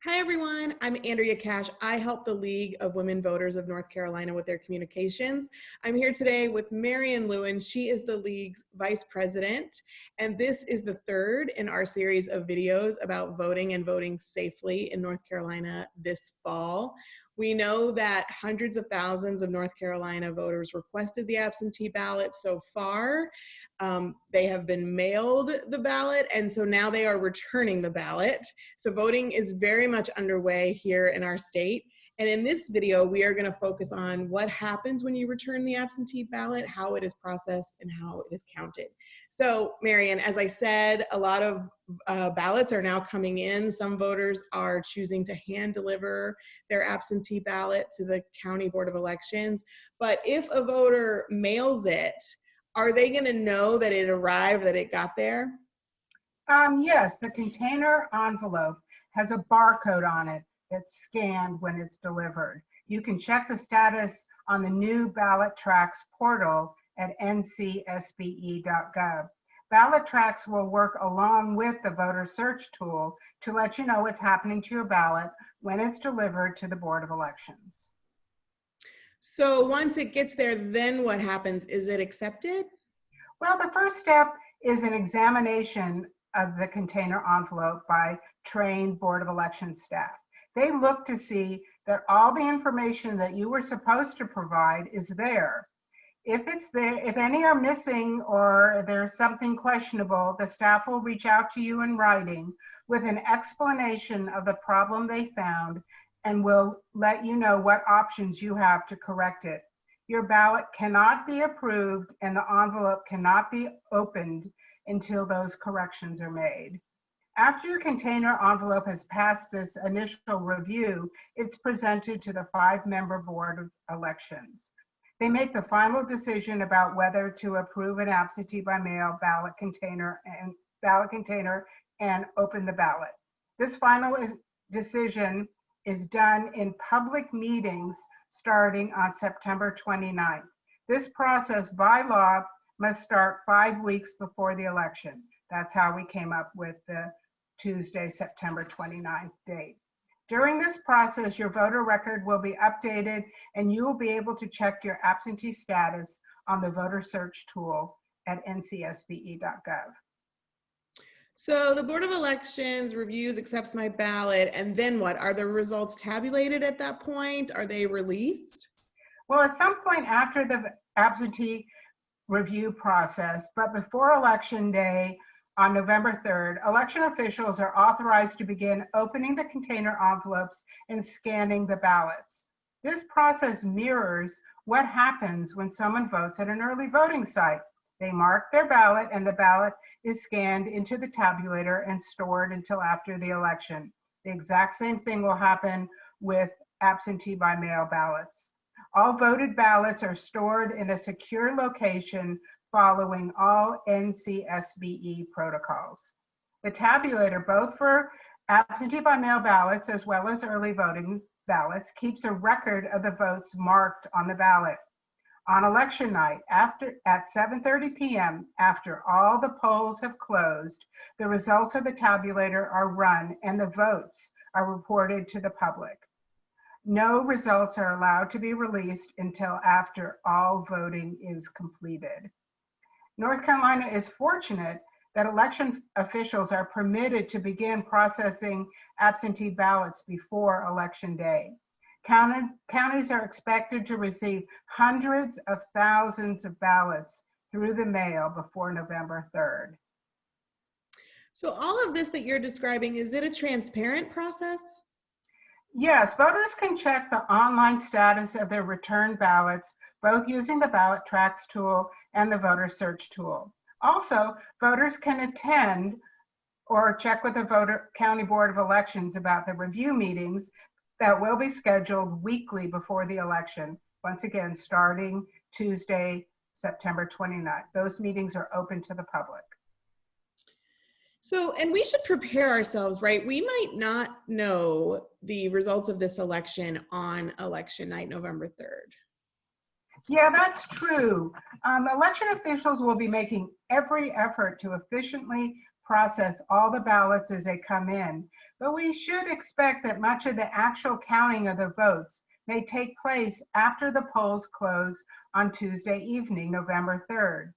Hi, everyone. I'm Andrea Cash. I help the League of Women Voters of North Carolina with their communications. I'm here today with Marian Lewin. She is the League's vice president, and this is the third in our series of videos about voting and voting safely in North Carolina this fall. We know that hundreds of thousands of North Carolina voters requested the absentee ballot so far. They have been mailed the ballot, and so now they are returning the ballot. So voting is very much underway here in our state. And in this video, we are going to focus on what happens when you return the absentee ballot, how it is processed, and how it is counted. So, Marian, as I said, a lot of ballots are now coming in. Some voters are choosing to hand deliver their absentee ballot to the County Board of Elections. But if a voter mails it, are they going to know that it arrived, that it got there? Yes, the container envelope has a barcode on it that's scanned when it's delivered. You can check the status on the new Ballot Tracks portal at ncsbe.gov. Ballot Tracks will work along with the voter search tool to let you know what's happening to your ballot when it's delivered to the Board of Elections. So once it gets there, then what happens? Is it accepted? Well, the first step is an examination of the container envelope by trained Board of Elections staff. They look to see that all the information that you were supposed to provide is there. If it's there, if any are missing or there's something questionable, the staff will reach out to you in writing with an explanation of the problem they found and will let you know what options you have to correct it. Your ballot cannot be approved and the envelope cannot be opened until those corrections are made. After your container envelope has passed this initial review, it's presented to the 5-member Board of Elections. They make the final decision about whether to approve an absentee-by-mail ballot container and open the ballot. This final decision is done in public meetings starting on September 29th. This process by law must start 5 weeks before the election. That's how we came up with the Tuesday, September 29th date. During this process, your voter record will be updated and you will be able to check your absentee status on the voter search tool at ncsbe.gov. So the Board of Elections reviews, accepts my ballot, and then what? Are the results tabulated at that point? Are they released? Well, at some point after the absentee review process, but before Election Day on November 3rd, election officials are authorized to begin opening the container envelopes and scanning the ballots. This process mirrors what happens when someone votes at an early voting site. They mark their ballot and the ballot is scanned into the tabulator and stored until after the election. The exact same thing will happen with absentee-by-mail ballots. All voted ballots are stored in a secure location following all NCSBE protocols. The tabulator, both for absentee-by-mail ballots as well as early voting ballots, keeps a record of the votes marked on the ballot. On election night, at 7:30 p.m., after all the polls have closed, the results of the tabulator are run and the votes are reported to the public. No results are allowed to be released until after all voting is completed. North Carolina is fortunate that election officials are permitted to begin processing absentee ballots before Election Day. Counties are expected to receive hundreds of thousands of ballots through the mail before November 3rd. So all of this that you're describing, is it a transparent process? Yes, voters can check the online status of their returned ballots, both using the Ballot Tracks tool and the voter search tool. Also, voters can attend or check with the County Board of Elections about the review meetings that will be scheduled weekly before the election. Once again, starting Tuesday, September 29th. Those meetings are open to the public. So, and we should prepare ourselves, right? We might not know the results of this election on election night, November 3rd. Yeah, that's true. Election officials will be making every effort to efficiently process all the ballots as they come in, but we should expect that much of the actual counting of the votes may take place after the polls close on Tuesday evening, November 3rd.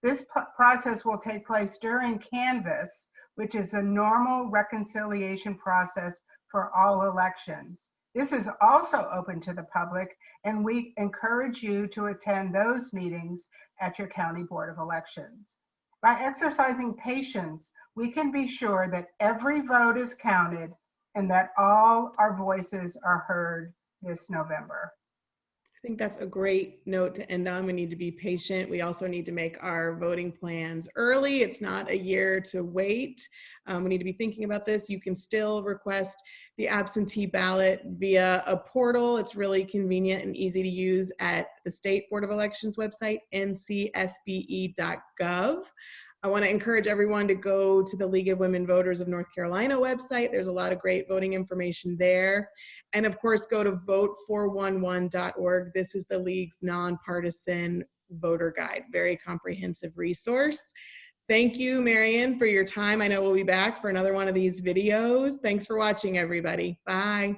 This process will take place during canvass, which is a normal reconciliation process for all elections. This is also open to the public, and we encourage you to attend those meetings at your County Board of Elections. By exercising patience, we can be sure that every vote is counted and that all our voices are heard this November. I think that's a great note to end on. We need to be patient. We also need to make our voting plans early. It's not a year to wait. We need to be thinking about this. You can still request the absentee ballot via a portal. It's really convenient and easy to use at the State Board of Elections website, ncsbe.gov. I want to encourage everyone to go to the League of Women Voters of North Carolina website. There's a lot of great voting information there. And of course, go to vote411.org. This is the League's nonpartisan voter guide, very comprehensive resource. Thank you, Marian, for your time. I know we'll be back for another one of these videos. Thanks for watching, everybody. Bye.